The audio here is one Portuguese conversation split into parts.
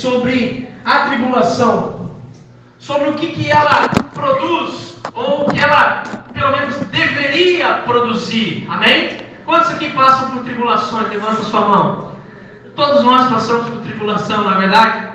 sobre a tribulação, sobre o que ela produz, ou que ela, pelo menos, deveria produzir. Amém? Quantos aqui passam por tribulações? Levanta sua mão. Todos nós passamos por tribulação, na verdade,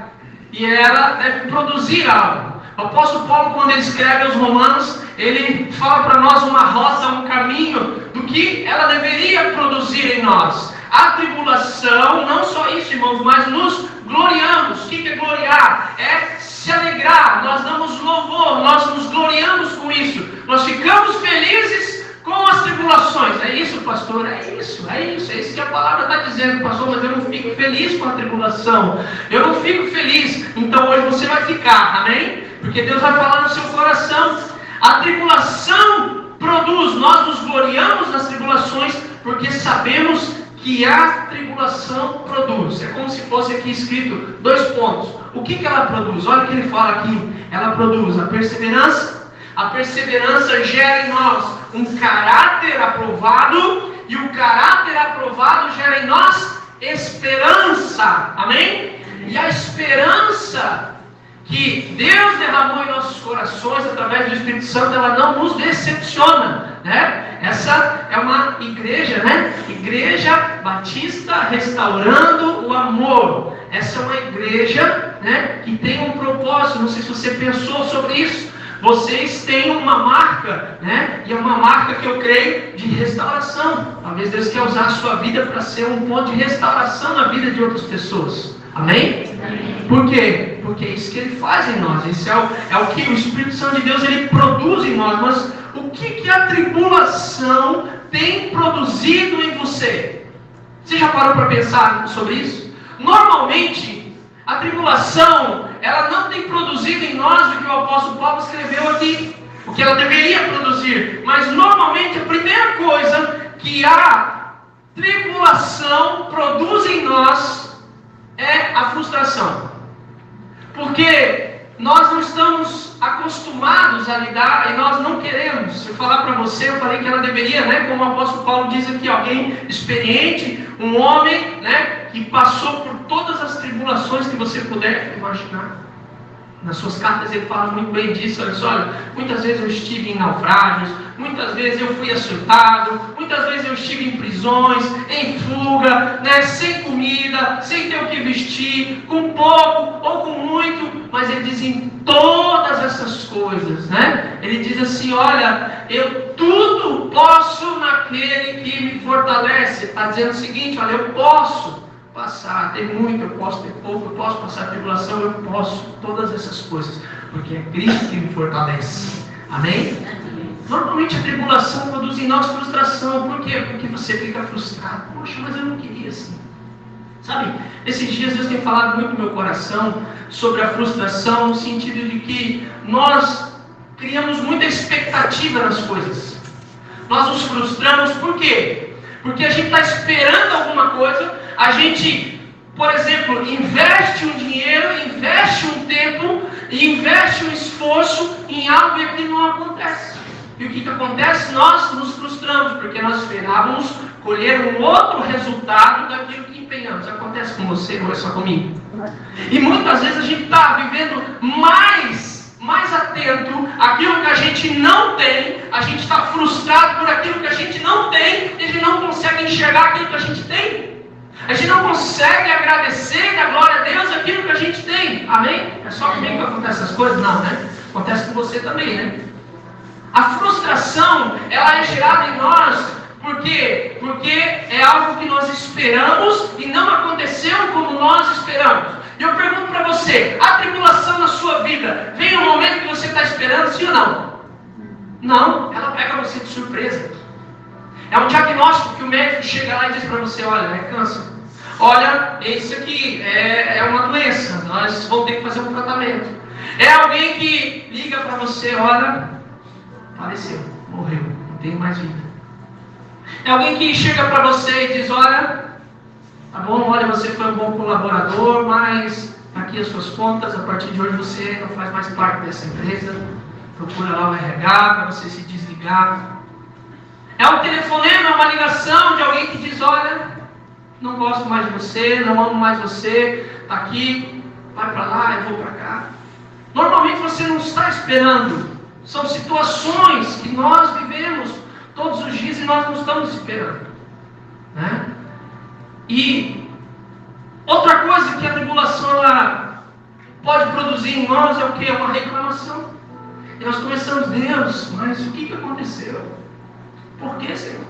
e ela deve produzir algo. O apóstolo Paulo, quando ele escreve aos Romanos, ele fala para nós uma rota, um caminho do que ela deveria produzir em nós. A tribulação, não só isso, irmãos, mas nos gloriamos. O que é gloriar? É se alegrar, nós damos louvor, nós nos gloriamos com isso. Nós ficamos felizes com as tribulações. É isso, pastor? É isso que a palavra está dizendo, pastor, mas eu não fico feliz com a tribulação. Eu não fico feliz. Então hoje você vai ficar, amém? Porque Deus vai falar no seu coração. A tribulação produz, nós nos gloriamos nas tribulações, porque sabemos que a tribulação produz. É como se fosse aqui escrito 2 pontos. O que ela produz? Olha o que ele fala aqui. Ela produz a perseverança. A perseverança gera em nós um caráter aprovado, e o caráter aprovado gera em nós esperança. Amém? E a esperança que Deus derramou em nossos corações através do Espírito Santo, ela não nos decepciona, né? Essa é uma igreja, né? Igreja Batista Restaurando o Amor. Essa é uma igreja, né, que tem um propósito. Não sei se você pensou sobre isso. Vocês têm uma marca, né? E é uma marca que eu creio de restauração. Talvez Deus quer usar a sua vida para ser um ponto de restauração na vida de outras pessoas. Amém? Por quê? Porque é isso que Ele faz em nós. Isso é o que o Espírito Santo de Deus ele produz em nós. Mas o que a tribulação tem produzido em você? Você já parou para pensar sobre isso? Normalmente, a tribulação, ela não tem produzido em nós o que o apóstolo Paulo escreveu aqui, o que ela deveria produzir. Mas normalmente a primeira coisa que a tribulação produz em nós é a frustração. Porque nós não estamos acostumados a lidar e nós não queremos. Se eu falar para você, eu falei que ela deveria, né? Como o apóstolo Paulo diz aqui, alguém experiente, um homem, né? Que passou por todas as tribulações que você puder imaginar. Nas suas cartas ele fala muito bem disso. Olha, muitas vezes eu estive em naufrágios, muitas vezes eu fui açoitado, muitas vezes eu estive em prisões, em fuga, né, sem comida, sem ter o que vestir, com pouco ou com muito. Mas ele diz em todas essas coisas, né? Ele diz assim, olha, eu tudo posso naquele que me fortalece. Está dizendo o seguinte, olha, eu posso passar, ter muito, eu posso ter pouco, eu posso passar tribulação, eu posso, todas essas coisas, porque é Cristo que me fortalece. Amém? Normalmente a tribulação produz em nós frustração. Por quê? Porque você fica frustrado. Poxa, mas eu não queria assim. Sabe, esses dias Deus tem falado muito no meu coração sobre a frustração, no sentido de que nós criamos muita expectativa nas coisas. Nós nos frustramos, por quê? Porque a gente está esperando alguma coisa. A gente, por exemplo, investe um dinheiro, investe um tempo, investe um esforço em algo e aquilo não acontece. E o que acontece? Nós nos frustramos, porque nós esperávamos colher um outro resultado daquilo que empenhamos. Acontece com você, não é só comigo. E muitas vezes a gente está vivendo mais atento àquilo que a gente não tem. A gente está frustrado por aquilo que a gente não tem, e a gente não consegue enxergar aquilo que a gente tem. A gente não consegue agradecer e dar glória a Deus aquilo que a gente tem. Amém? É só comigo que acontece essas coisas? Não, né? Acontece com você também, né? A frustração, ela é gerada em nós. Por quê? Porque é algo que nós esperamos e não aconteceu como nós esperamos. E eu pergunto para você, a tribulação na sua vida, vem um momento que você está esperando, sim ou não? Não, ela pega você de surpresa. É um diagnóstico que o médico chega lá e diz para você, olha, é câncer. Olha, isso aqui é uma doença, nós vamos ter que fazer um tratamento. É alguém que liga para você, olha, faleceu, morreu, não tem mais vida. É alguém que chega para você e diz, olha, tá bom, olha, você foi um bom colaborador, mas aqui as suas contas, a partir de hoje você não faz mais parte dessa empresa, procura lá o RH para você se desligar. É um telefonema, uma ligação de alguém que diz, olha, não gosto mais de você, não amo mais você, está aqui vai para lá, eu vou para cá. Normalmente você não está esperando. São situações que nós vivemos todos os dias e nós não estamos esperando, né? E outra coisa que a tribulação ela pode produzir em nós é o que? É uma reclamação. E nós começamos, Deus, mas o que aconteceu? Por que, Senhor?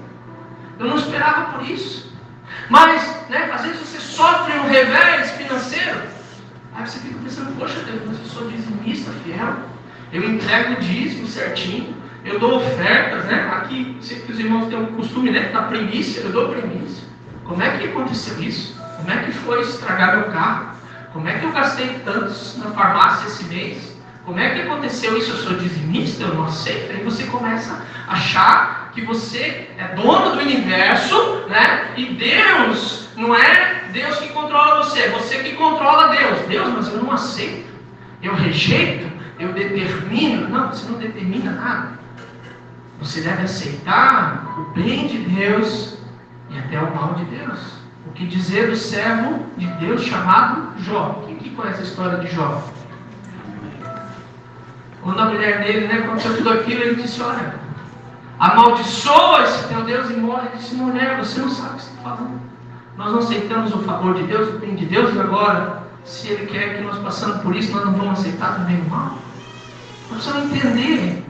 Eu não esperava por isso. Mas, né, às vezes você sofre um revés financeiro. Aí você fica pensando, poxa Deus, mas eu sou dizimista, fiel. Eu entrego o dízimo certinho. Eu dou ofertas, né? Aqui, sempre os irmãos têm um costume, né, da primícia. Eu dou primícia. Como é que aconteceu isso? Como é que foi estragar meu carro? Como é que eu gastei tantos na farmácia esse mês? Como é que aconteceu isso? Eu sou dizimista, eu não aceito. Aí você começa a achar que você é dono do universo, né? E Deus não é Deus que controla você, é você que controla Deus. Deus, mas eu não aceito, eu rejeito, eu determino. Não, você não determina nada. Você deve aceitar o bem de Deus e até o mal de Deus. O que dizer do servo de Deus chamado Jó? Quem que conhece a história de Jó? Quando a mulher dele, né, aconteceu tudo aquilo, ele disse, olha, amaldiçoa esse teu Deus e morre. Ele disse, mulher, você não sabe o que você está falando. Nós não aceitamos o favor de Deus, o bem de Deus, e agora, se Ele quer que nós passemos por isso, nós não vamos aceitar também o mal. Nós precisamos entender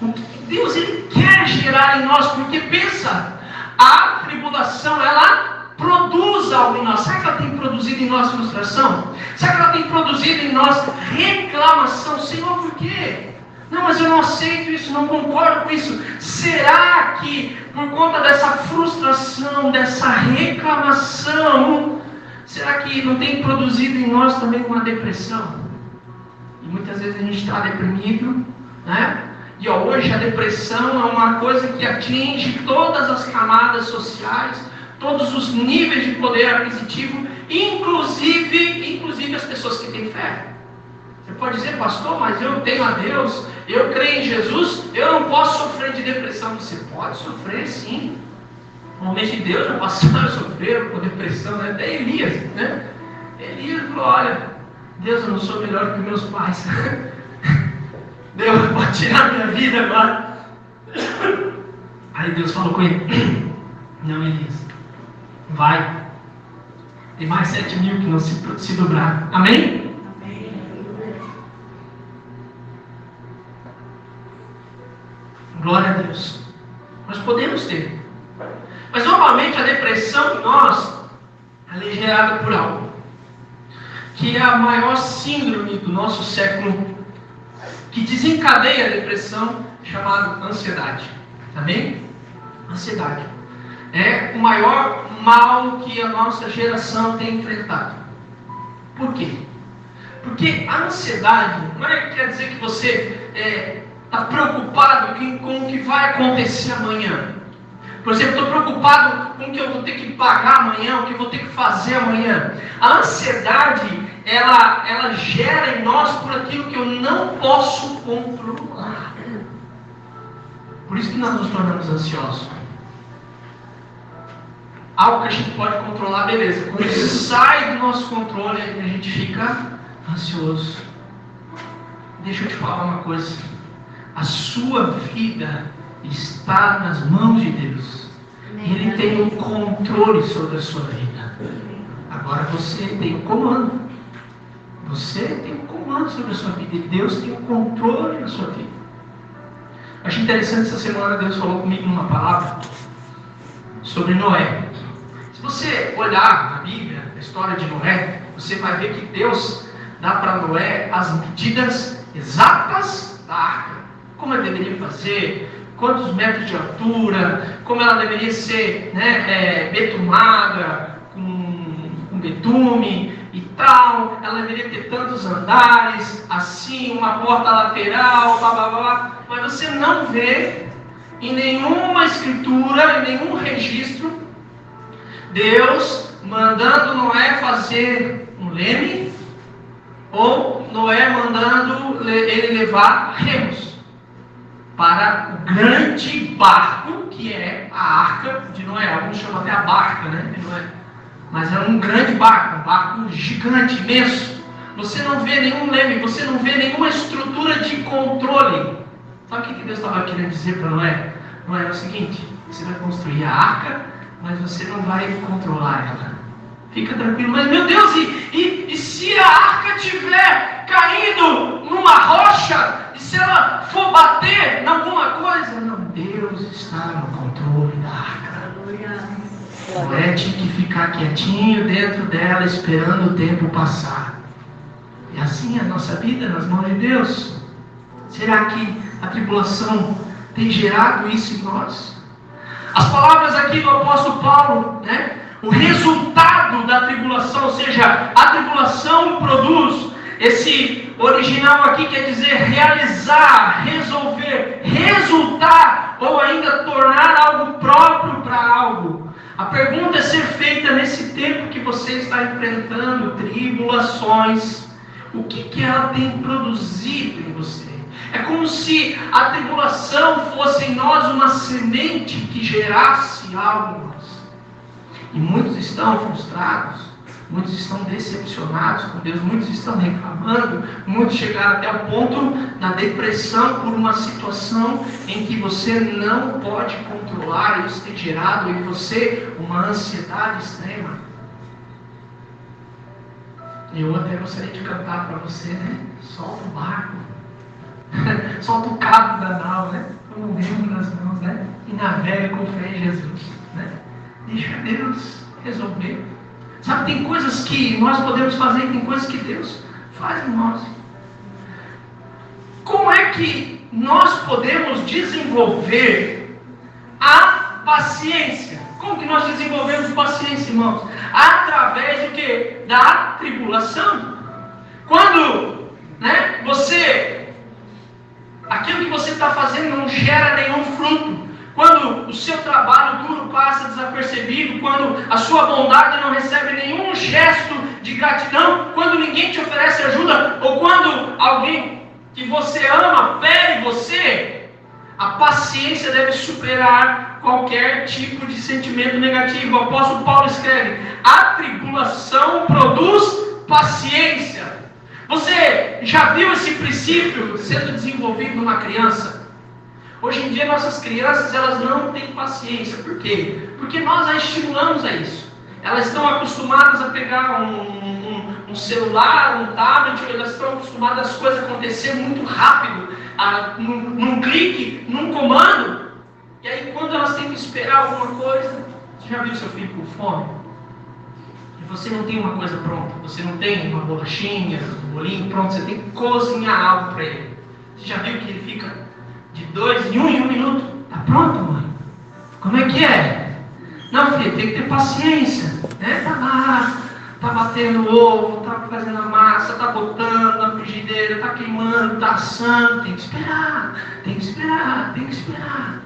o que Deus Ele quer gerar em nós, porque pensa, a tribulação, ela produz algo em nós. Será que ela tem produzido em nós frustração? Será que ela tem produzido em nós reclamação? Senhor, por quê? Não, mas eu não aceito isso, não concordo com isso. Será que por conta dessa frustração, dessa reclamação, será que não tem produzido em nós também uma depressão? E muitas vezes a gente está deprimido, né? E hoje a depressão é uma coisa que atinge todas as camadas sociais, todos os níveis de poder aquisitivo, inclusive as pessoas que têm fé. Você pode dizer, pastor, mas eu tenho a Deus, eu creio em Jesus, eu não posso sofrer de depressão. Você pode sofrer, sim. Homens de Deus já passaram a sofrer com depressão, né? Até Elias, né? Elias falou, olha, Deus, eu não sou melhor que meus pais. Deus pode tirar minha vida agora. Aí Deus falou com ele, não, Elias, vai. Tem mais 7.000 que não se dobraram. Amém? Glória a Deus. Nós podemos ter. Mas normalmente a depressão em nós, ela é gerada por algo que é a maior síndrome do nosso século, que desencadeia a depressão, chamada ansiedade. Amém? Ansiedade é o maior mal que a nossa geração tem enfrentado. Por quê? Porque a ansiedade não é que quer dizer que você está preocupado com o que vai acontecer amanhã. Por exemplo, estou preocupado com o que eu vou ter que pagar amanhã, o que eu vou ter que fazer amanhã. A ansiedade, ela gera em nós por aquilo que eu não posso controlar. Por isso que nós nos tornamos ansiosos. Algo que a gente pode controlar, beleza. Quando sai do nosso controle, a gente fica ansioso. Deixa eu te falar uma coisa. A sua vida está nas mãos de Deus. Ele tem o controle sobre a sua vida. Agora você tem o comando. Você tem o comando sobre a sua vida. E Deus tem o controle da sua vida. Achei interessante essa semana, Deus falou comigo numa palavra sobre Noé. Se você olhar na Bíblia, a história de Noé, você vai ver que Deus dá para Noé as medidas exatas da arca. Como ela deveria fazer, quantos metros de altura, como ela deveria ser, né, betumada, com betume e tal, ela deveria ter tantos andares, assim, uma porta lateral, blá blá blá. Mas você não vê em nenhuma escritura, em nenhum registro, Deus mandando Noé fazer um leme, ou Noé mandando ele levar remos para o grande barco que é a arca de Noé. Alguns chamam até a barca, né, de Noé. Mas era um grande barco, um barco gigante, imenso, você não vê nenhum leme, você não vê nenhuma estrutura de controle. Sabe o que Deus estava querendo dizer para Noé? Noé, é o seguinte: você vai construir a arca, mas você não vai controlar ela. Fica tranquilo. Mas, meu Deus, e se a arca estiver caindo numa rocha, e se ela for bater em alguma coisa? Não, Deus está no controle da arca. Noé tinha que ficar quietinho dentro dela, esperando o tempo passar. E assim é a nossa vida nas mãos de Deus. Será que a tribulação tem gerado isso em nós? As palavras aqui do apóstolo Paulo, né? O resultado da tribulação, ou seja, a tribulação produz, esse original aqui quer dizer realizar, resolver, resultar, ou ainda tornar algo próprio para algo. A pergunta é ser feita nesse tempo que você está enfrentando tribulações. O que ela tem produzido em você? É como se a tribulação fosse em nós uma semente que gerasse algo em nós. E muitos estão frustrados, muitos estão decepcionados com Deus, muitos estão reclamando, muitos chegaram até o ponto da depressão por uma situação em que você não pode controlar e isso tem gerado em você uma ansiedade extrema. Eu até gostaria de cantar para você, né? Solta o barco, solta o cabo da nau, né? Põe o remo nas mãos, né? E navega com fé em Jesus, né? Deixa Deus resolver. Sabe, tem coisas que nós podemos fazer e tem coisas que Deus faz em nós. Como é que nós podemos desenvolver a paciência? Como que nós desenvolvemos paciência, irmãos? Através do quê? Da tribulação. Quando, né, aquilo que você está fazendo não gera nenhum fruto. Quando o seu trabalho duro passa desapercebido, quando a sua bondade não recebe nenhum gesto de gratidão, quando ninguém te oferece ajuda, ou quando alguém que você ama fere você, a paciência deve superar qualquer tipo de sentimento negativo. O apóstolo Paulo escreve: a tribulação produz paciência. Você já viu esse princípio sendo desenvolvido numa criança? Hoje em dia nossas crianças, elas não têm paciência. Por quê? Porque nós as estimulamos a isso. Elas estão acostumadas a pegar um celular, um tablet, elas estão acostumadas as coisas acontecer muito rápido, num clique, num comando. E aí quando elas têm que esperar alguma coisa, você já viu seu filho com fome? E você não tem uma coisa pronta, você não tem uma bolachinha, um bolinho pronto, você tem que cozinhar algo para ele. Você já viu que ele fica de 2 em 1 minuto? Tá pronto, mãe? Como é que é? Não, filho, tem que ter paciência, né? Tá lá, tá batendo o ovo, tá fazendo a massa, tá botando na frigideira, tá queimando, tá assando. Tem que esperar, tem que esperar, tem que esperar.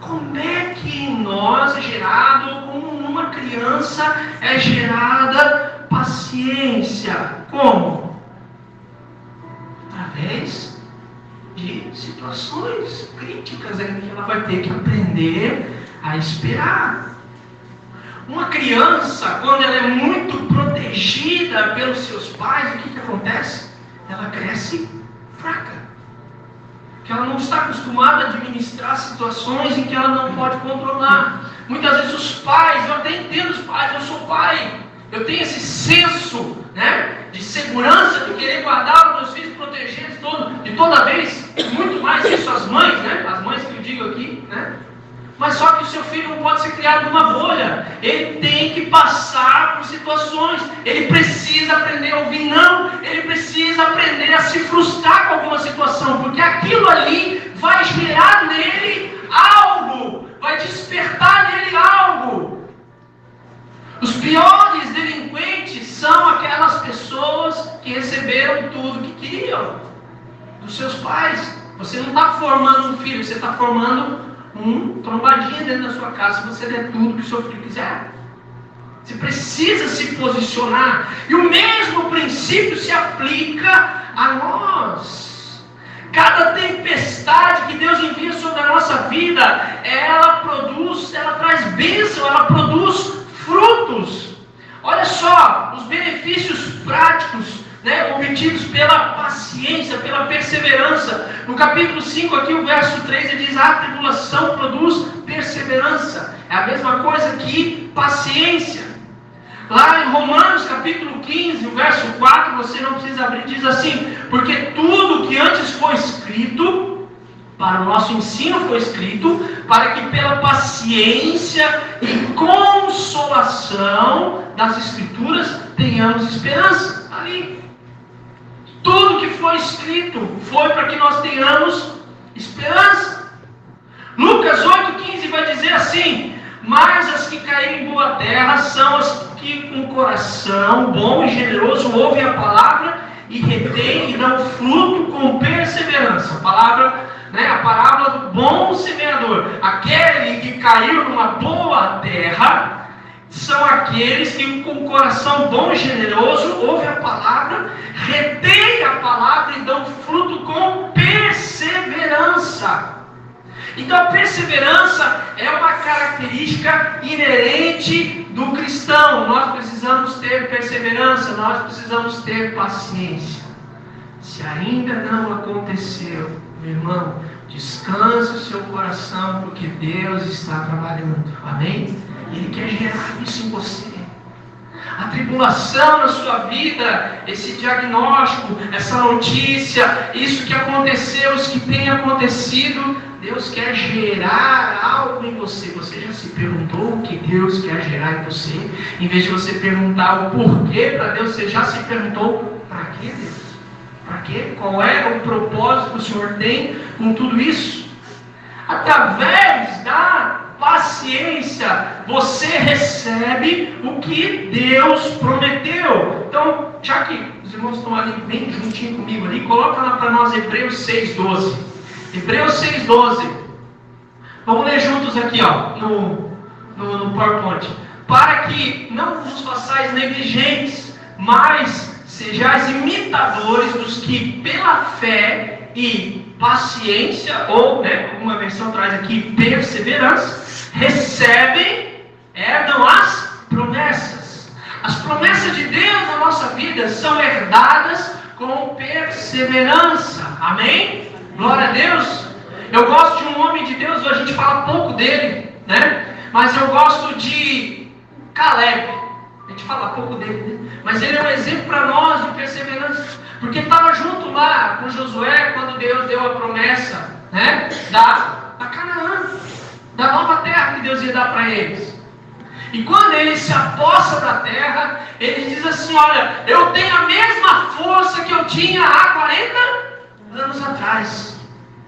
Como é que em nós é gerado, como numa criança é gerada paciência? Como? Através de situações críticas em que ela vai ter que aprender a esperar. Uma criança, quando ela é muito protegida pelos seus pais, o que acontece? Ela cresce fraca. Porque ela não está acostumada a administrar situações em que ela não pode controlar. Muitas vezes os pais, eu até entendo os pais, eu sou pai, eu tenho esse senso, né, de segurança, de querer guardar os meus filhos, proteger de toda vez, muito mais isso as mães, né, as mães que eu digo aqui, né. Mas só que o seu filho não pode ser criado numa bolha. Ele tem que passar por situações. Ele precisa aprender a ouvir não. Ele precisa aprender a se frustrar com alguma situação. Porque aquilo ali vai gerar nele algo. Vai despertar nele algo. Os piores delinquentes são aquelas pessoas que receberam tudo que queriam dos seus pais. Você não está formando um filho, você está formando trombadinha dentro da sua casa se você der tudo que o seu filho quiser. Você precisa se posicionar. E o mesmo princípio se aplica a nós. Cada tempestade que Deus envia sobre a nossa vida, ela traz bênção, ela produz frutos. Olha só os benefícios práticos né, obtidos pela paciência, pela perseverança. No capítulo 5, aqui o verso 3, ele diz: a tribulação produz perseverança. É a mesma coisa que paciência. Lá em Romanos capítulo 15, o verso 4, você não precisa abrir, diz assim: porque tudo que antes foi escrito, para o nosso ensino foi escrito, para que pela paciência e consolação das Escrituras tenhamos esperança. Ali. Tudo que foi escrito foi para que nós tenhamos esperança. Lucas 8,15 vai dizer assim: mas as que caíram em boa terra são as que com coração bom e generoso ouvem a palavra e retêm e dão fruto com perseverança. A parábola do bom semeador. Aquele que caiu numa boa terra são aqueles que com coração bom e generoso ouvem a palavra, retêm a palavra e dão fruto com perseverança. Então a perseverança é uma característica inerente do cristão. Nós precisamos ter perseverança, nós precisamos ter paciência. Se ainda não aconteceu, meu irmão, descanse o seu coração, porque Deus está trabalhando. Amém? Ele quer gerar isso em você. A tribulação na sua vida, esse diagnóstico, essa notícia, isso que aconteceu, isso que tem acontecido, Deus quer gerar algo em você. Você já se perguntou o que Deus quer gerar em você? Em vez de você perguntar o porquê para Deus, você já se perguntou: para que Deus? Para quê? Qual é o propósito que o Senhor tem com tudo isso? Através da paciência, você recebe o que Deus prometeu. Então, já que os irmãos estão ali bem juntinho comigo ali, coloca lá para nós Hebreus 6,12. Hebreus 6,12. Vamos ler juntos aqui, ó, no PowerPoint. Para que não vos façais negligentes, mas sejais imitadores dos que pela fé e paciência, ou, né, uma versão traz aqui, perseverança, recebem, herdam as promessas. As promessas de Deus na nossa vida são herdadas com perseverança. Amém? Glória a Deus. Eu gosto de um homem de Deus, a gente fala pouco dele, né? Mas eu gosto de Caleb. A gente fala pouco dele, né? Mas ele é um exemplo para nós de perseverança, porque estava junto lá com Josué quando Deus deu a promessa, né, da Canaã, da nova terra que Deus ia dar para eles. E quando ele se apossa da terra, ele diz assim: olha, eu tenho a mesma força que eu tinha há 40 anos atrás.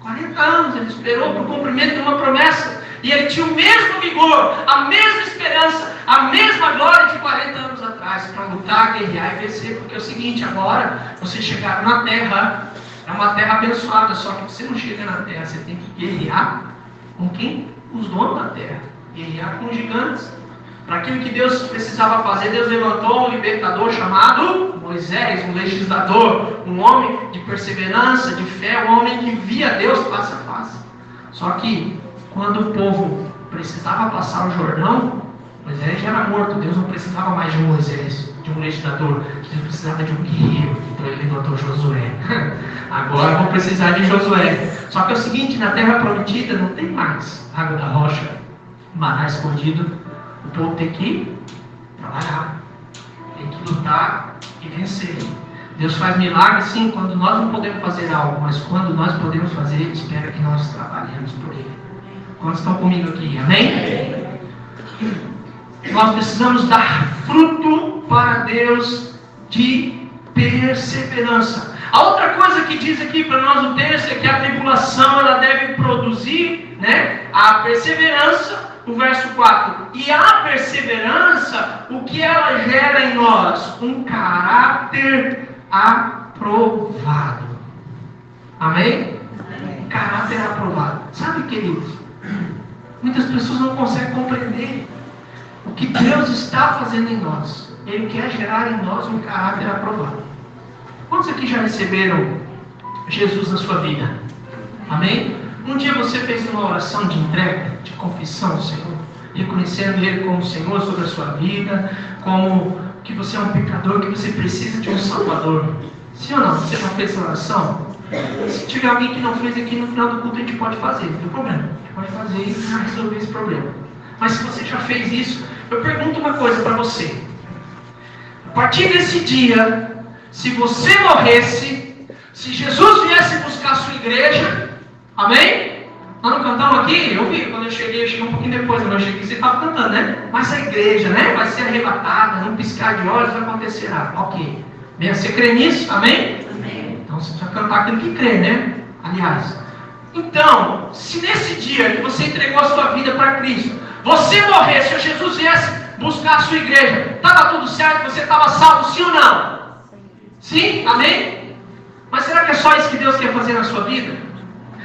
40 anos ele esperou para o cumprimento de uma promessa, e ele tinha o mesmo vigor, a mesma esperança, a mesma glória de 40 anos atrás, para lutar, guerrear e vencer. Porque é o seguinte: agora vocês chegaram na terra, é uma terra abençoada, só que você não chega na terra, você tem que guerrear com quem? Os donos da terra, guerrear com os gigantes. Para aquilo que Deus precisava fazer, Deus levantou um libertador chamado Moisés, um legislador, um homem de perseverança, de fé, um homem que via Deus face a face. Só que quando o povo precisava passar o Jordão, Moisés já era morto. Deus não precisava mais de um Moisés, de um legislador. Deus precisava de um guerreiro. Então ele levantou Josué. Agora vão precisar de Josué. Só que é o seguinte: na terra prometida não tem mais água da rocha, maná escondido. O povo tem que trabalhar, tem que lutar e vencer. Deus faz milagres sim quando nós não podemos fazer algo, mas quando nós podemos fazer, Ele espera que nós trabalhemos por Ele. Quantos estão comigo aqui? Amém? Nós precisamos dar fruto para Deus de perseverança. A outra coisa que diz aqui para nós o texto é que a tribulação ela deve produzir, né, a perseverança. O verso 4, e a perseverança, o que ela gera em nós? Um caráter aprovado. Amém? Um caráter aprovado. Sabe, queridos, muitas pessoas não conseguem compreender o que Deus está fazendo em nós. Ele quer gerar em nós um caráter aprovado. Quantos aqui já receberam Jesus na sua vida? Amém? Um dia você fez uma oração de entrega, de confissão ao Senhor, reconhecendo Ele como Senhor sobre a sua vida, como que você é um pecador, que você precisa de um Salvador. Sim ou não? Você já fez essa oração? Se tiver alguém que não fez aqui, no final do culto a gente pode fazer, não tem problema. A gente pode fazer e resolver esse problema. Mas se você já fez isso, eu pergunto uma coisa para você. A partir desse dia, se você morresse, se Jesus viesse buscar a sua igreja, amém? Nós não cantamos aqui? Eu vi, quando eu cheguei um pouquinho depois, quando eu cheguei, você estava cantando, né? Mas a igreja, né? Vai ser arrebatada, num piscar de olhos acontecerá. Ok. Você crê nisso? Amém? Amém. Então você precisa cantar aquilo que crê, né? Aliás. Então, se nesse dia que você entregou a sua vida para Cristo, você morresse, se Jesus viesse buscar a sua igreja, estava tudo certo? Você estava salvo, sim ou não? Sim? Amém? Mas será que é só isso que Deus quer fazer na sua vida?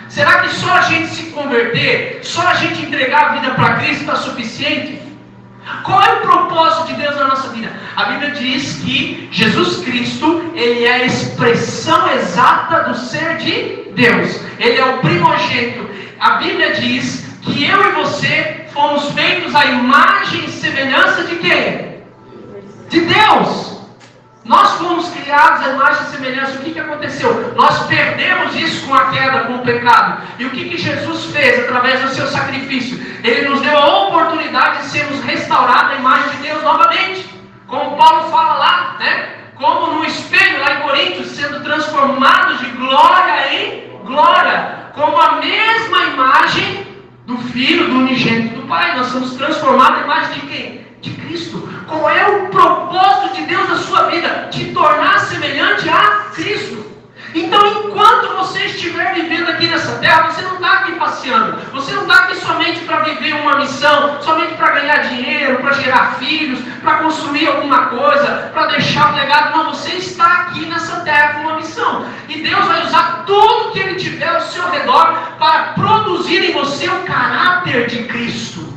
Será que só a gente se converter, só a gente entregar a vida para Cristo está suficiente? Qual é o propósito de Deus na nossa vida? A Bíblia diz que Jesus Cristo, Ele é a expressão exata do ser de Deus. Ele é o primogênito. A Bíblia diz que eu e você fomos feitos à imagem e semelhança de quem? De Deus. Nós fomos criados à imagem e semelhança. O que aconteceu? Nós perdemos isso com a queda, com o pecado. E o que Jesus fez através do seu sacrifício? Ele nos deu a oportunidade de sermos restaurados à imagem de Deus novamente. Como Paulo fala lá, né? Como no espelho lá em Coríntios, sendo transformados de glória em glória. Como a mesma imagem do Filho, do unigênito do Pai. Nós somos transformados à imagem de quem? De Cristo. Qual é o propósito de Deus na sua vida? Te tornar semelhante a Cristo. Então, enquanto você estiver vivendo aqui nessa terra, você não está aqui passeando. Você não está aqui somente para viver uma missão, somente para ganhar dinheiro, para gerar filhos, para construir alguma coisa, para deixar um legado. Não, você está aqui nessa terra com uma missão. E Deus vai usar tudo que Ele tiver ao seu redor para produzir em você o caráter de Cristo.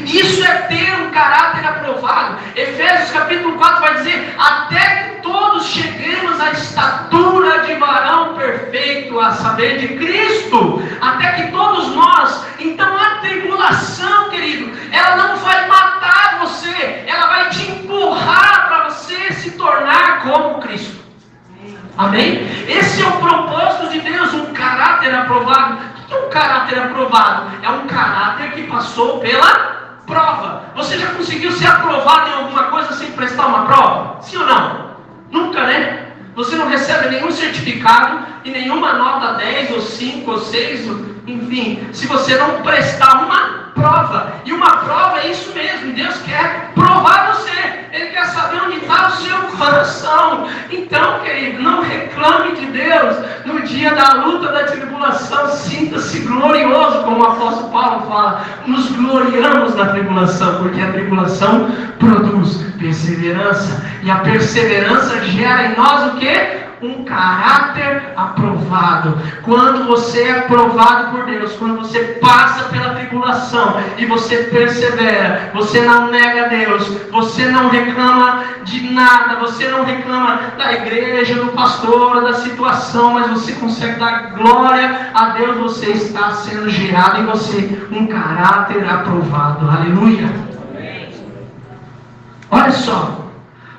Isso é ter um caráter aprovado. Efésios capítulo 4 vai dizer: até que todos cheguemos à estatura de varão perfeito, a saber, de Cristo. Até que todos nós. Então a tribulação, querido, ela não vai matar você, ela vai te empurrar para você se tornar como Cristo. Amém? Esse é o propósito de Deus, um caráter aprovado. O que é um caráter aprovado? É um caráter que passou pela prova. Você já conseguiu ser aprovado em alguma coisa sem prestar uma prova? Sim ou não? Nunca, né? Você não recebe nenhum certificado e nenhuma nota 10 ou 5 ou 6, enfim, se você não prestar uma prova. E uma prova é isso mesmo. Deus quer provar você. Ele quer saber onde está o seu coração. Então, querido, não reclame de Deus no dia da luta, da tribulação. Sinta-se glorioso, como o apóstolo Paulo fala. Nos gloriamos na tribulação, porque a tribulação produz perseverança. E a perseverança gera em nós o quê? Um caráter aprovado. Quando você é aprovado por Deus, quando você passa pela tribulação e você persevera, você não nega Deus, você não reclama de nada, você não reclama da igreja, do pastor, da situação, mas você consegue dar glória a Deus. Você está sendo gerado em você um caráter aprovado. Aleluia. Olha só,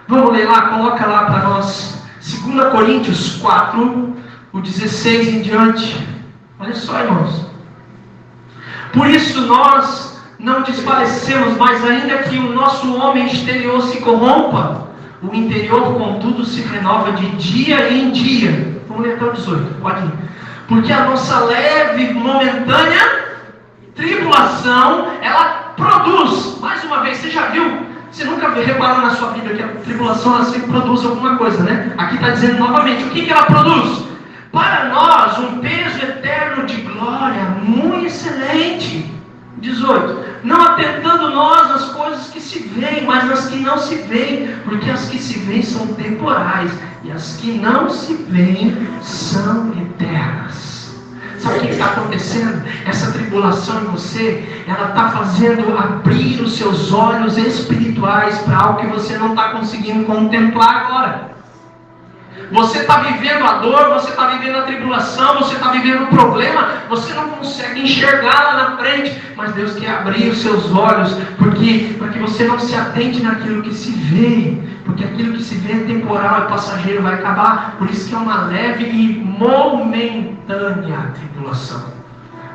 vamos ler lá, coloca lá para nós 2 Coríntios 4, o 16 em diante. Olha só, irmãos. Por isso nós não desfalecemos, mas ainda que o nosso homem exterior se corrompa, o interior, contudo, se renova de dia em dia. Vamos ler até o 18, pode ir. Porque a nossa leve, momentânea tribulação, ela produz. Mais uma vez, você já viu? Você nunca reparou na sua vida que a tribulação ela sempre produz alguma coisa, né? Aqui está dizendo novamente, o que ela produz? Para nós, um peso eterno de glória, muito excelente. 18. Não atentando nós nas coisas que se veem, mas nas que não se veem, porque as que se veem são temporais, e as que não se veem são eternas. Sabe o que está acontecendo? Essa tribulação em você, ela está fazendo abrir os seus olhos espirituais para algo que você não está conseguindo contemplar agora. Você está vivendo a dor, você está vivendo a tribulação, você está vivendo o problema, você não consegue enxergar lá na frente, mas Deus quer abrir os seus olhos, para que você não se atente naquilo que se vê, Porque aquilo que se vê é temporal, é passageiro, vai acabar. Por isso que é uma leve e momentânea tribulação.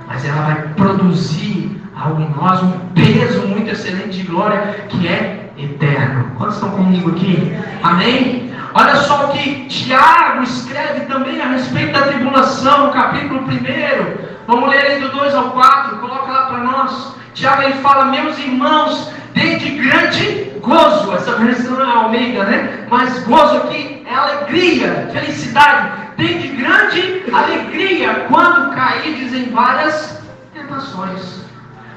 Mas ela vai produzir algo em nós, um peso muito excelente de glória, que é eterno. Quantos estão comigo aqui? Amém? Olha só o que Tiago escreve também a respeito da tribulação, no capítulo 1. Vamos ler aí do 2 ao 4, coloca lá para nós. Tiago, ele fala: meus irmãos, desde grande gozo, essa versão é Almeida, né? Mas gozo aqui é alegria, felicidade. Desde grande alegria quando caídes em várias tentações.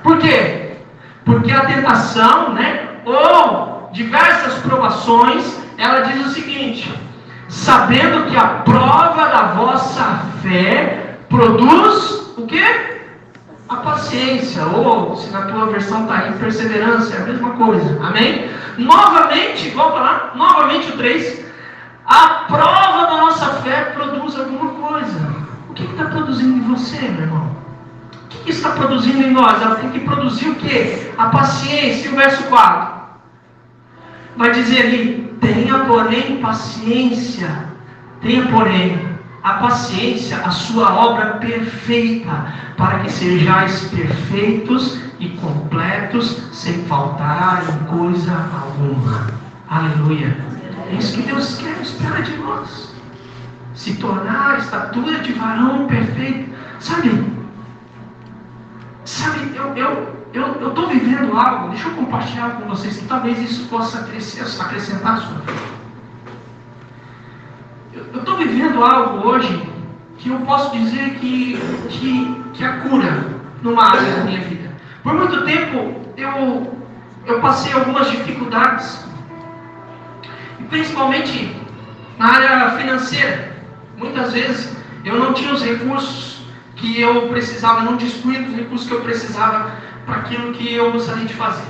Por quê? Porque a tentação, né? Ou diversas provações, ela diz o seguinte: sabendo que a prova da vossa fé produz o quê? A paciência, ou se na tua versão está aí, perseverança, é a mesma coisa, amém? Novamente, volta lá, novamente o 3, a prova da nossa fé produz alguma coisa. O que está produzindo em você, meu irmão? O que está produzindo em nós? Ela tem que produzir o quê? A paciência. E o verso 4 vai dizer ali: tenha porém paciência, tenha porém a paciência, a sua obra perfeita, para que sejais perfeitos e completos, sem faltar em coisa alguma. Aleluia. É isso que Deus quer, espera de nós. Se tornar a estatura de varão perfeito. Sabe, eu estou vivendo algo, deixa eu compartilhar com vocês, que talvez isso possa acrescentar a sua fé. Eu estou vivendo algo hoje que eu posso dizer que a cura numa área da minha vida. Por muito tempo eu passei algumas dificuldades, e principalmente na área financeira. Muitas vezes eu não tinha os recursos que eu precisava, não dispunha dos recursos que eu precisava para aquilo que eu gostaria de fazer.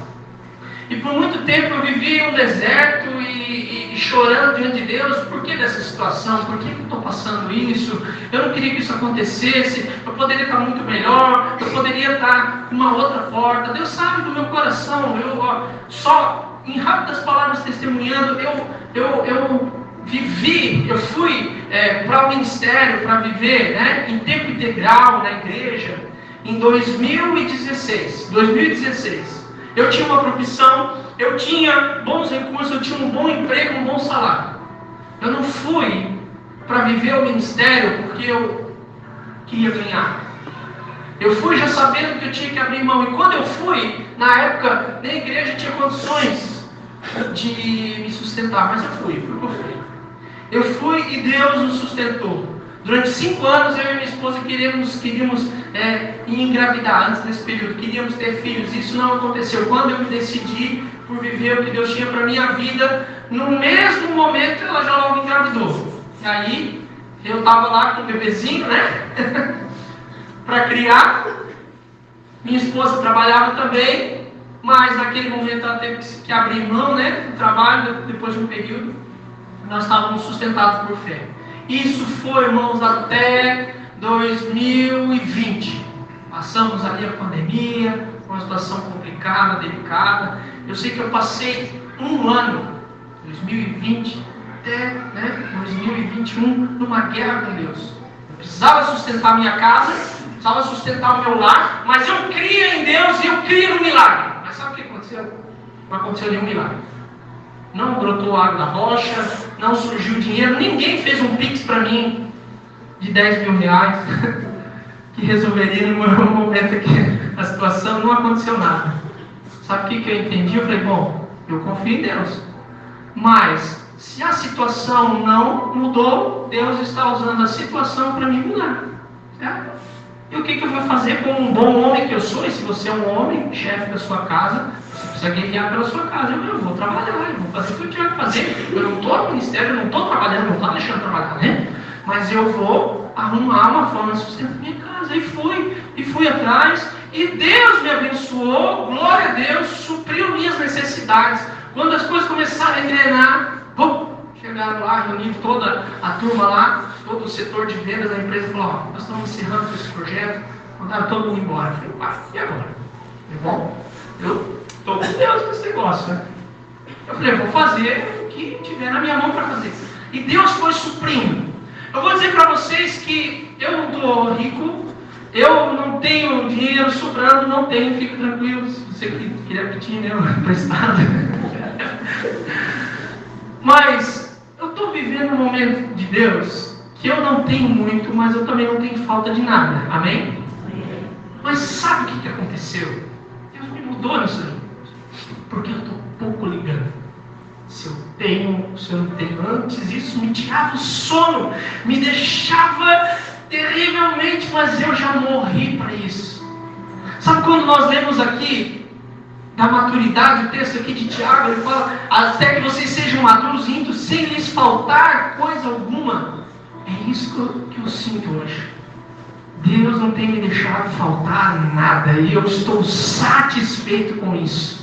E por muito tempo eu vivi um deserto e chorando diante de Deus: por que dessa situação? Por que eu estou passando isso? Eu não queria que isso acontecesse. Eu poderia estar muito melhor. Eu poderia estar com uma outra porta. Deus sabe do meu coração. Só em rápidas palavras testemunhando, eu fui para o ministério, para viver, né, em tempo integral na igreja em 2016. Eu tinha uma profissão, eu tinha bons recursos, eu tinha um bom emprego, um bom salário. Eu não fui para viver o ministério porque eu queria ganhar. Eu fui já sabendo que eu tinha que abrir mão. E quando eu fui, na época, nem a igreja tinha condições de me sustentar. Mas eu fui, porque eu fui. Eu fui e Deus nos sustentou. Durante 5 anos, eu e minha esposa queríamos engravidar antes desse período. Queríamos ter filhos. Isso não aconteceu. Quando eu me decidi por viver o que Deus tinha para a minha vida, no mesmo momento ela já logo engravidou. E aí, eu estava lá com o bebezinho, né? para criar. Minha esposa trabalhava também, mas naquele momento ela teve que abrir mão, né, do trabalho depois de um período. Nós estávamos sustentados por fé. Isso foi, irmãos, até 2020. Passamos ali a pandemia, uma situação complicada, delicada. Eu sei que eu passei um ano, 2020 até 2021, numa guerra com Deus. Eu precisava sustentar minha casa, precisava sustentar o meu lar, mas eu cria em Deus e eu cria no milagre. Mas sabe o que aconteceu? Não aconteceu nenhum milagre. Não brotou água da rocha, não surgiu dinheiro, ninguém fez um pix para mim de 10 mil reais que resolveria no meu momento aqui a situação. Não aconteceu nada. Sabe o que eu entendi? Eu falei, bom, eu confio em Deus, mas se a situação não mudou, Deus está usando a situação para me mudar, certo? E o que eu vou fazer como um bom homem que eu sou? E se você é um homem, chefe da sua casa, você precisa guerrear pela sua casa. Eu vou trabalhar, eu vou fazer o que eu tinha que fazer. Eu não estou no ministério, eu não estou trabalhando, não estou deixando trabalhar, né? Mas eu vou arrumar uma forma de sustentar minha casa. E fui atrás, e Deus me abençoou, glória a Deus, supriu minhas necessidades. Quando as coisas começaram a engrenar, chegaram lá, reuniram toda a turma lá, todo o setor de vendas da empresa, falou, nós estamos encerrando esse projeto, mandaram todo mundo embora. Eu falei, pai, e agora? Eu falei, bom, eu estou com Deus nesse negócio, né? Eu falei, vou fazer o que tiver na minha mão para fazer. E Deus foi suprindo. Eu vou dizer para vocês que eu não estou rico, eu não tenho dinheiro sobrando, não tenho, fique tranquilo. Você que queria pedir, né? Emprestado. Mas eu estou vivendo um momento de Deus que eu não tenho muito, mas eu também não tenho falta de nada. Amém? Mas sabe o que aconteceu? Deus me mudou nisso aí. Porque eu estou pouco ligando. Se eu tenho, se eu não tenho. Antes isso me tirava o sono, me deixava terrivelmente, mas eu já morri para isso. Sabe quando nós lemos aqui da maturidade, o texto aqui de Tiago, ele fala, até que vocês sejam maduros e íntegros, sem lhes faltar coisa alguma. É isso que eu sinto hoje. Deus não tem me deixado faltar nada, e eu estou satisfeito com isso.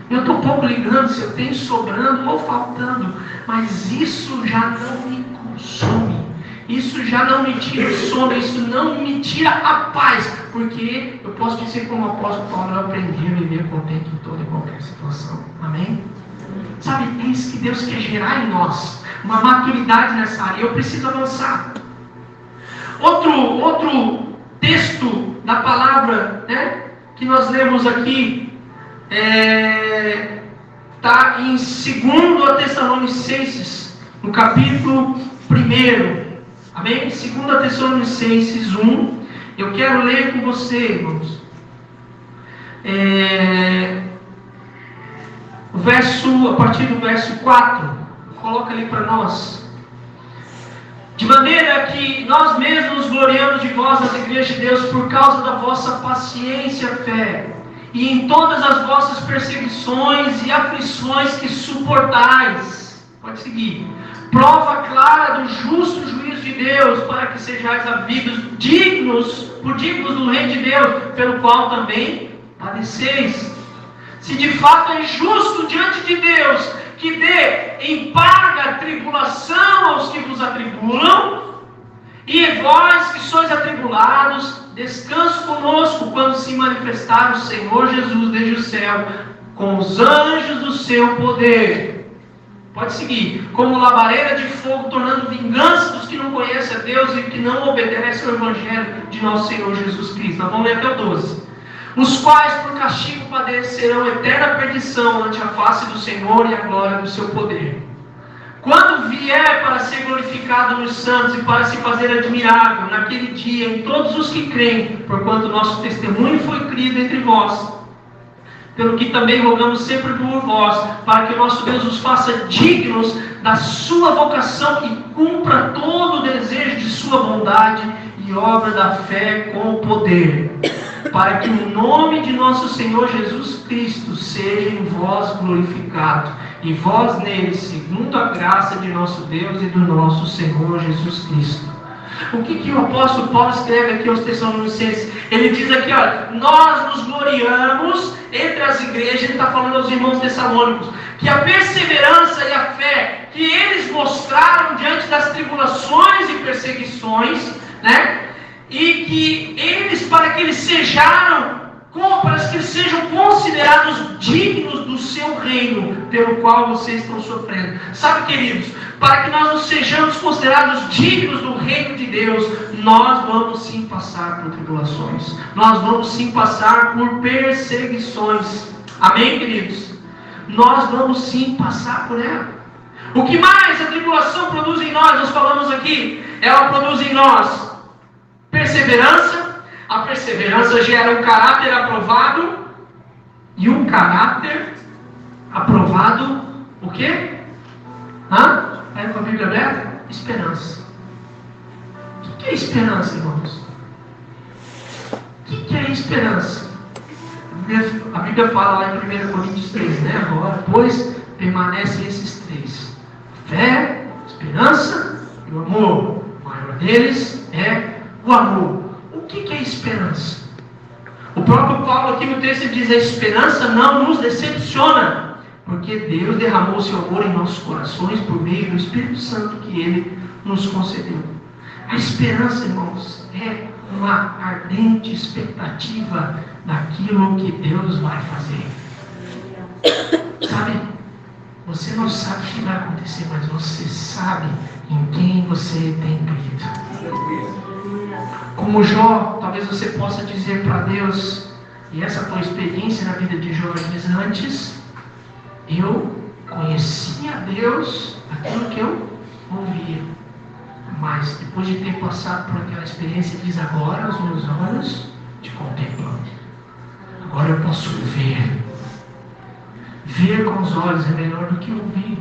Eu estou pouco ligando se eu tenho sobrando ou faltando, mas isso já não me consome. Isso já não me tira o sono, isso não me tira a paz, porque eu posso dizer como o apóstolo Paulo, eu aprendi a viver contente em toda e qualquer situação. Amém? Sabe, é isso que Deus quer gerar em nós, uma maturidade nessa área. Eu preciso avançar. Outro texto da palavra, né, que nós lemos aqui, está em 2 Tessalonicenses, no capítulo 1. Amém? 2 Tessalonicenses 1. Eu quero ler com você, irmãos. A partir do verso 4. Coloca ali para nós. De maneira que nós mesmos nos gloriamos de vós, as igrejas de Deus, por causa da vossa paciência, fé, e em todas as vossas perseguições e aflições que suportais. Pode seguir. Prova clara do justo juízo de Deus, para que sejais havidos dignos do reino de Deus, pelo qual também padeceis. Se de fato é justo diante de Deus, que dê em paga tribulação aos que vos atribulam, e vós que sois atribulados, descanso conosco quando se manifestar o Senhor Jesus desde o céu, com os anjos do seu poder. Pode seguir. Como labareira de fogo, tornando vingança dos que não conhecem a Deus e que não obedecem ao Evangelho de nosso Senhor Jesus Cristo. Nós vamos ler até o 12. Os quais por castigo padecerão eterna perdição ante a face do Senhor e a glória do seu poder. Quando vier para ser glorificado nos santos e para se fazer admirável naquele dia em todos os que creem, porquanto nosso testemunho foi crido entre vós, pelo que também rogamos sempre por vós, para que o nosso Deus os faça dignos da sua vocação e cumpra todo o desejo de sua bondade e obra da fé com poder, para que o nome de nosso Senhor Jesus Cristo seja em vós glorificado, e vós nele, segundo a graça de nosso Deus e do nosso Senhor Jesus Cristo. O que o apóstolo Paulo escreve aqui aos Tessalonicenses? Ele diz aqui, olha, nós nos gloriamos entre as igrejas, ele está falando aos irmãos tessalônicos, que a perseverança e a fé que eles mostraram diante das tribulações e perseguições, né? E que eles, para que eles sejam considerados dignos do seu reino, pelo qual vocês estão sofrendo. Sabe, queridos, para que nós não sejamos considerados dignos do reino de Deus, nós vamos sim passar por tribulações, nós vamos sim passar por perseguições. Amém, queridos? Nós vamos sim passar por ela. O que mais a tribulação produz em nós? Nós falamos aqui, ela produz em nós perseverança. A perseverança gera um caráter aprovado, e um caráter aprovado, o quê? Aí com a Bíblia aberta? Esperança. O que é esperança, irmãos? O que é esperança? A Bíblia fala lá em 1 Coríntios 3, né? Agora, pois, permanecem esses três: fé, esperança e o amor. O maior deles é o amor. O que é esperança? O próprio Paulo aqui no texto diz: a esperança não nos decepciona, porque Deus derramou o seu amor em nossos corações por meio do Espírito Santo que Ele nos concedeu. A esperança, irmãos, é uma ardente expectativa daquilo que Deus vai fazer. Sabe? Você não sabe o que vai acontecer, mas você sabe em quem você tem crido. Como Jó, talvez você possa dizer para Deus, e essa tua experiência na vida de Jó diz: antes eu conhecia Deus, aquilo que eu ouvia, mas depois de ter passado por aquela experiência, diz: agora os meus olhos te contemplam, agora eu posso ver. Ver com os olhos é melhor do que ouvir.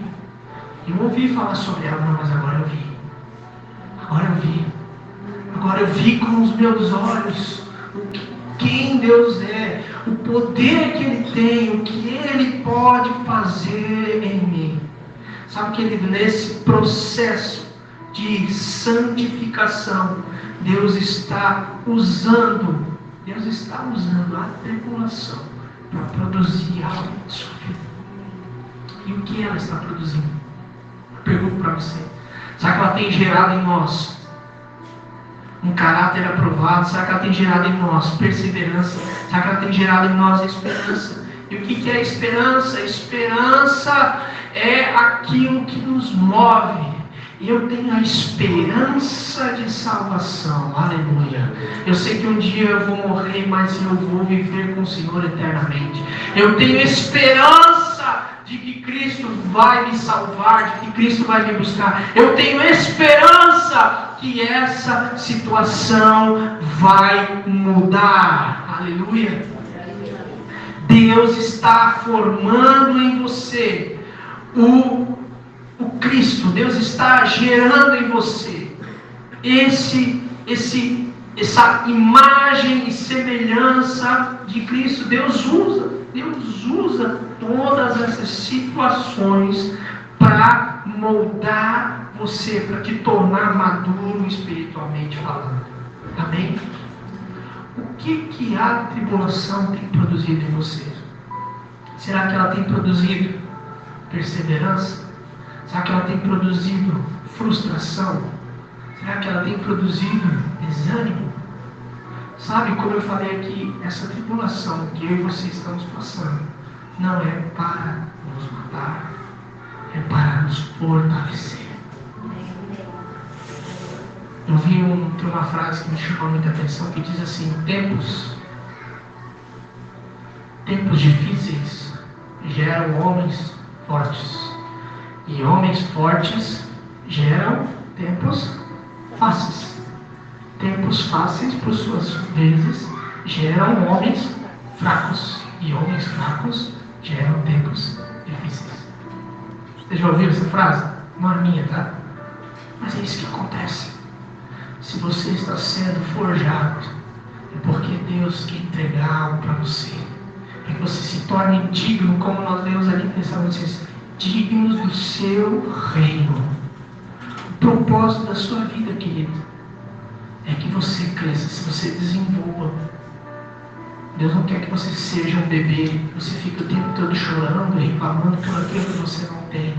Eu ouvi falar sobre ela, mas agora eu vi. Agora eu vi. Agora eu vi com os meus olhos quem Deus é, o poder que Ele tem, o que Ele pode fazer em mim. Sabe que Ele, nesse processo de santificação, Deus está usando a tribulação para produzir algo na sua vida. E o que ela está produzindo? Eu pergunto para você: será que ela tem gerado em nós um caráter aprovado? Será que ela tem gerado em nós perseverança? Será que ela tem gerado em nós esperança? E o que é esperança? Esperança é aquilo que nos move. Eu tenho a esperança de salvação. Aleluia. Eu sei que um dia eu vou morrer, mas eu vou viver com o Senhor eternamente. Eu tenho esperança de que Cristo vai me salvar, de que Cristo vai me buscar. Eu tenho esperança que essa situação vai mudar. Aleluia. Deus está formando em você o Cristo. Deus está gerando em você essa imagem e semelhança de Cristo. Deus usa todas essas situações para moldar você, para te tornar maduro espiritualmente falando. Amém? O que a tribulação tem produzido em você? Será que ela tem produzido perseverança? Será que ela tem produzido frustração? Será que ela tem produzido desânimo? Sabe, como eu falei aqui, essa tribulação que eu e você estamos passando não é para nos matar, é para nos fortalecer. Eu vi uma frase que me chamou muita atenção, que diz assim: tempos difíceis geram homens fortes, e homens fortes geram tempos fáceis. Tempos fáceis, por suas vezes, geram homens fracos, e homens fracos geram tempos difíceis. Você já ouviu essa frase? Não é minha, tá? Mas é isso que acontece. Se você está sendo forjado, é porque Deus quer entregar algo para você, para que você se torne digno, como nós lemos ali em Tessalonicenses, dignos do seu reino. O propósito da sua vida, querido, é que você cresça, se você desenvolva. Deus não quer que você seja um bebê, que você fique o tempo todo chorando e reclamando por aquilo que você não tem.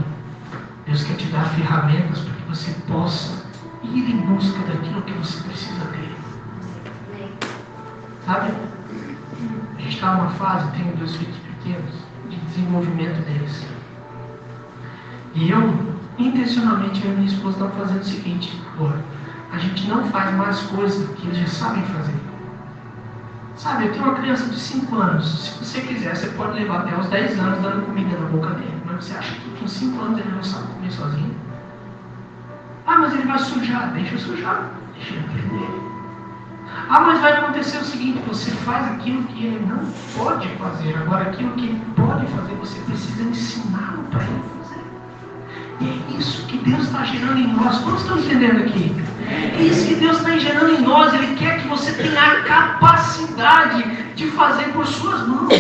Deus quer te dar ferramentas para que você possa ir em busca daquilo que você precisa ter. Sabe? A gente está numa fase, tenho 2 filhos pequenos, de desenvolvimento deles. E eu, intencionalmente, eu e minha esposa estamos fazendo o seguinte: a gente não faz mais coisas que eles já sabem fazer. Sabe, eu tenho uma criança de 5 anos. Se você quiser, você pode levar até os 10 anos dando comida na boca dele. Mas você acha que com 5 anos ele não sabe comer sozinho? Ah, mas ele vai sujar. Deixa sujar. Deixa ele aprender. Ah, mas vai acontecer o seguinte: você faz aquilo que ele não pode fazer. Agora, aquilo que ele pode fazer, você precisa ensiná-lo para ele fazer. E é isso que Deus está gerando em nós. Quantos estão entendendo aqui? É isso que Deus está gerando em nós. Ele quer que você tenha a capacidade de fazer por suas mãos.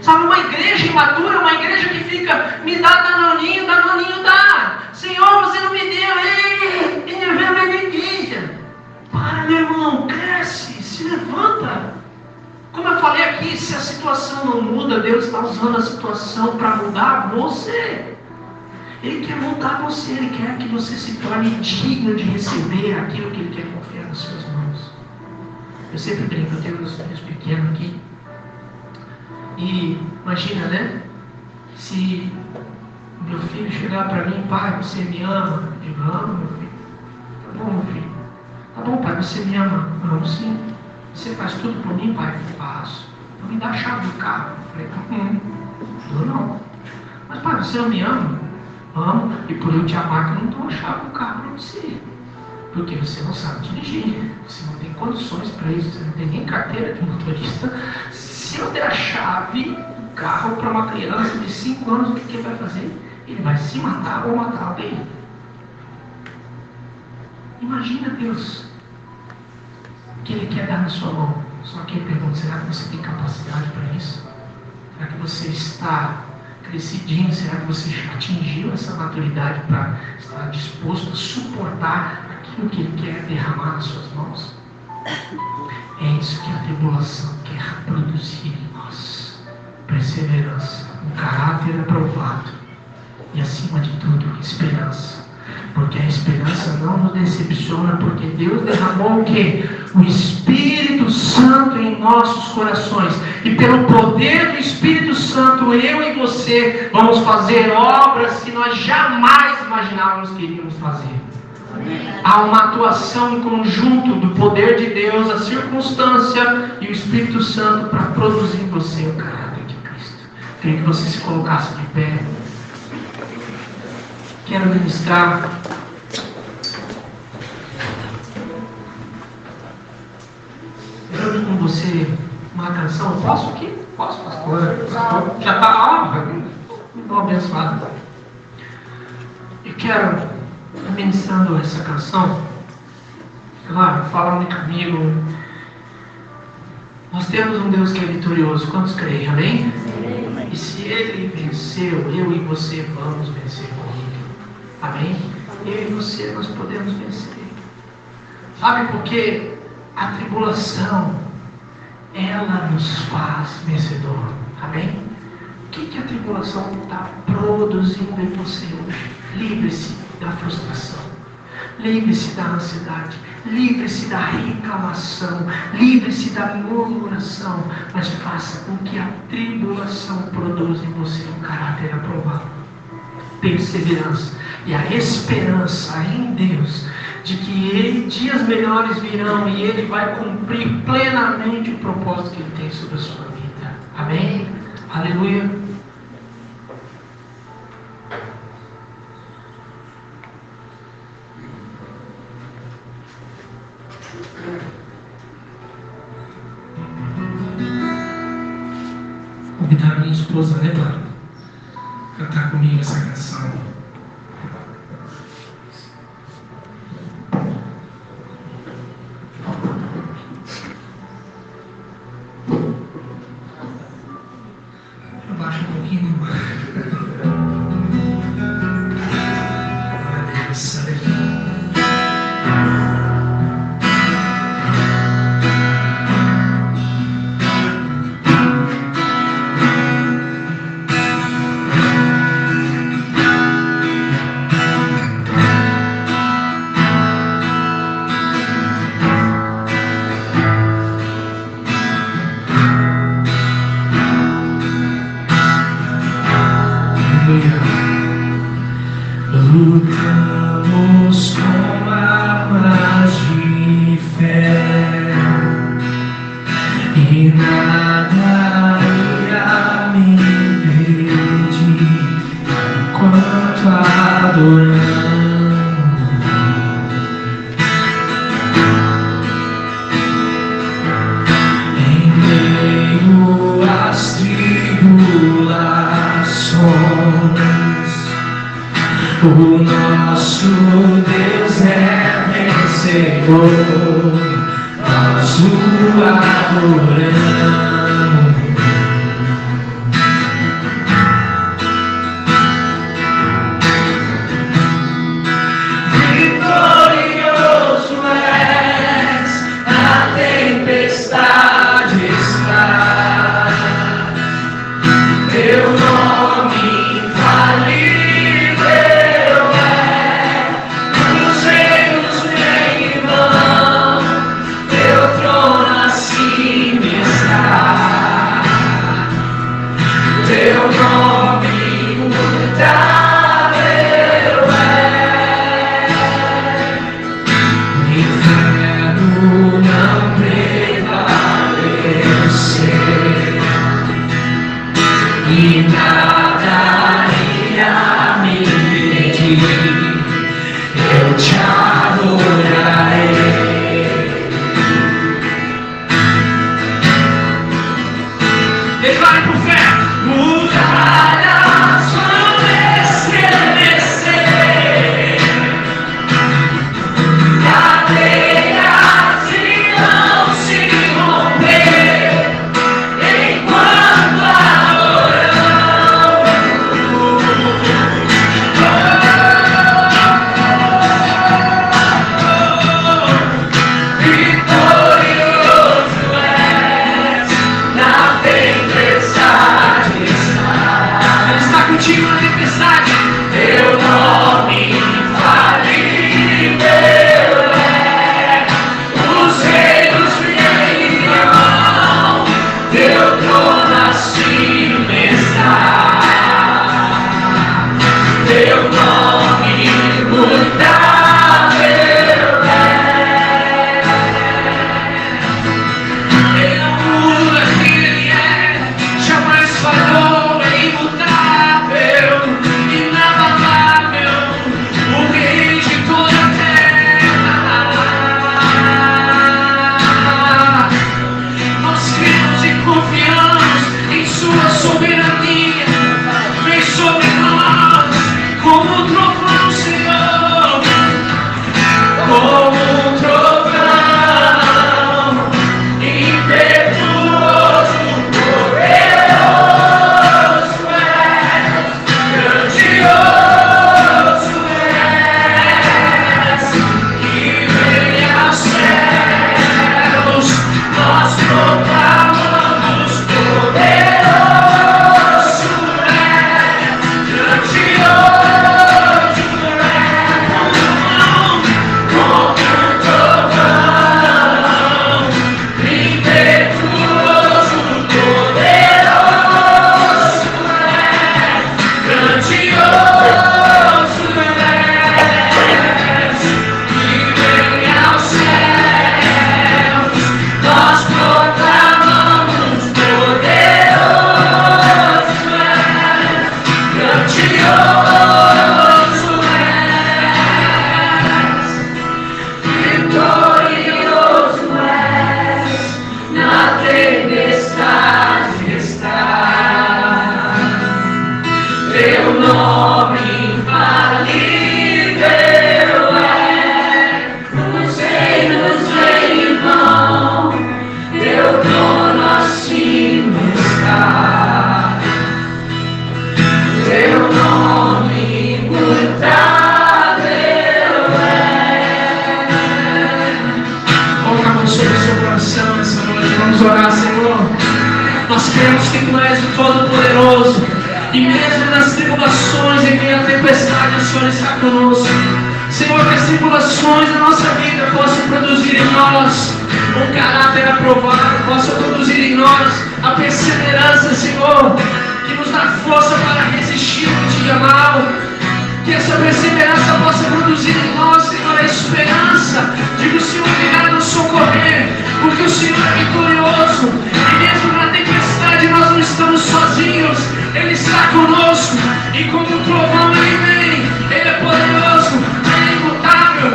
Sabe, uma igreja imatura, uma igreja que fica: me dá danoninho, danoninho dá. Senhor, você não me deu. Ei, igreja. Para, meu irmão, cresce, se levanta. Como eu falei aqui, se a situação não muda, Deus está usando a situação para mudar você. Ele quer mudar você, Ele quer que você se torne digno de receber aquilo que Ele quer confiar nas suas mãos. Eu sempre brinco, eu tenho meus filhos pequenos aqui. E imagina, né? Se Meu filho chegar para mim, pai, você me ama? Eu digo, amo, meu filho. Tá bom, meu filho. Tá bom, pai, você me ama? Amo sim. Você faz tudo por mim, pai? Eu faço. Então me dá a chave do carro. Eu falei, eu não. Mas pai, você não me ama? Amo. E por eu te amar, que eu não dou a chave do carro para você. Porque você não sabe dirigir. Você não tem condições para isso. Você não tem nem carteira de motorista. Se eu der a chave do carro para uma criança de 5 anos, o que ele vai fazer? Ele vai se matar ou matar alguém. Imagina Deus, que Ele quer dar na sua mão. Só que Ele pergunta, será que você tem capacidade para isso? Será que você está crescidinho? Será que você atingiu essa maturidade para estar disposto a suportar aquilo que Ele quer derramar nas suas mãos? É isso que a tribulação quer produzir em nós. Perseverança, um caráter aprovado e, acima de tudo, esperança. Porque a esperança não nos decepciona, porque Deus derramou o quê? O Espírito Santo em nossos corações. E pelo poder do Espírito Santo, eu e você vamos fazer obras que nós jamais imaginávamos que iríamos fazer. Há uma atuação em conjunto do poder de Deus, a circunstância e o Espírito Santo para produzir em você o caráter de Cristo. Queria que você se colocasse de pé. Quero ministrar junto com você uma canção. Posso aqui? Posso, pastor? Já está abençoado. Eu quero, ministrando essa canção, claro, falando comigo. Nós temos um Deus que é vitorioso. Quantos creem? Amém? E se Ele venceu, eu e você vamos vencer com Ele. Amém? Eu e você, nós podemos vencer. Sabe por quê? A tribulação, ela nos faz vencedor. Amém? O que a tribulação está produzindo em você hoje? Livre-se da frustração. Livre-se da ansiedade. Livre-se da reclamação. Livre-se da murmuração. Mas faça com que a tribulação produza em você um caráter aprovado. Perseverança e a esperança em Deus de que dias melhores virão e Ele vai cumprir plenamente o propósito que Ele tem sobre a sua vida. Amém? Aleluia. Vou convidar a minha esposa, né, Clara? Cantar comigo essa canção. Abaixa um pouquinho. Glória a Deus, aleluia. Lutamos com armas de fé e nada irá me impedir enquanto adoramos. Em meio às tribulações, o nosso Deus é vencedor, nós o adoramos. Vitorioso és, a tempestade está, teu nome infalível. Teu trono acima está. inferno não prevalecer, e nada irá me impedir, eu te adorarei. Declare por fé: muralhas vão estremecer, cadeias irão se romper enquanto vitorioso és, na tempestade está. Ele está contigo na tempestade. Teu nome infalível é, os reinos virão, teu trono acima está. Teu nome imutável é. Ele não muda quem ele é, jamais falhou, é imutável, inabalável, o rei de toda a terra. Nós cremos e confiamos em sua soberania, vem sobre nós como um trovão, Senhor, como um trovão, impetuoso, poderoso és, grandioso és, que vem aos céus, nós proclamamos, poderoso és, grandioso como um trovão, impetuoso, poderoso és, grandioso és, que vem aos céus, nós proclamamos, poderoso és, grandioso és, vitorioso és, na tempestade está. Teu nome infalível é, os reinos vêm e vão, teu trono acima está. Teu nome imutável é. Coloca a mão sobre o seu coração nessa noite. Vamos orar, Senhor. Nós cremos que Tu és o Todo-Poderoso, e mesmo nas tribulações, em meio à tempestade, o Senhor está conosco. Senhor, que as tribulações da nossa vida possam produzir em nós um caráter aprovado, possam produzir em nós a perseverança, Senhor, que nos dá força para resistir o dia mal. Que essa perseverança possa produzir em nós, Senhor, a esperança de que o Senhor virá nos socorrer, porque o Senhor é vitorioso, e mesmo na tempestade nós não estamos sozinhos, Ele está conosco, e como um trovão Ele vem, Ele é poderoso, Ele é imutável,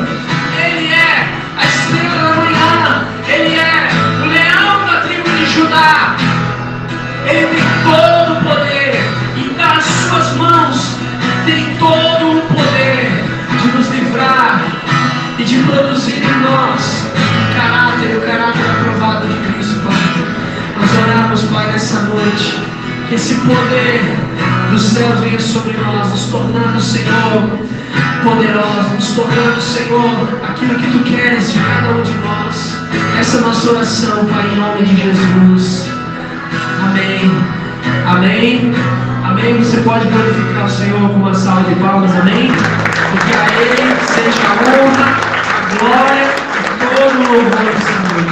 Ele é a estrela da manhã, Ele é o leão da tribo de Judá, Ele tem todo o poder, e nas suas mãos tem todo o poder de nos livrar e de produzir em nós o caráter aprovado de Cristo, Pai. Nós oramos, Pai, nessa noite, que esse poder do céu venha sobre nós, nos tornando, Senhor, poderosos, nos tornando, Senhor, aquilo que Tu queres de cada um de nós. Essa é a nossa oração, Pai, em nome de Jesus. Amém. Amém. Amém. Você pode glorificar o Senhor com uma salva de palmas. Amém. Porque a Ele seja a honra, a glória e todo o louvor do Senhor.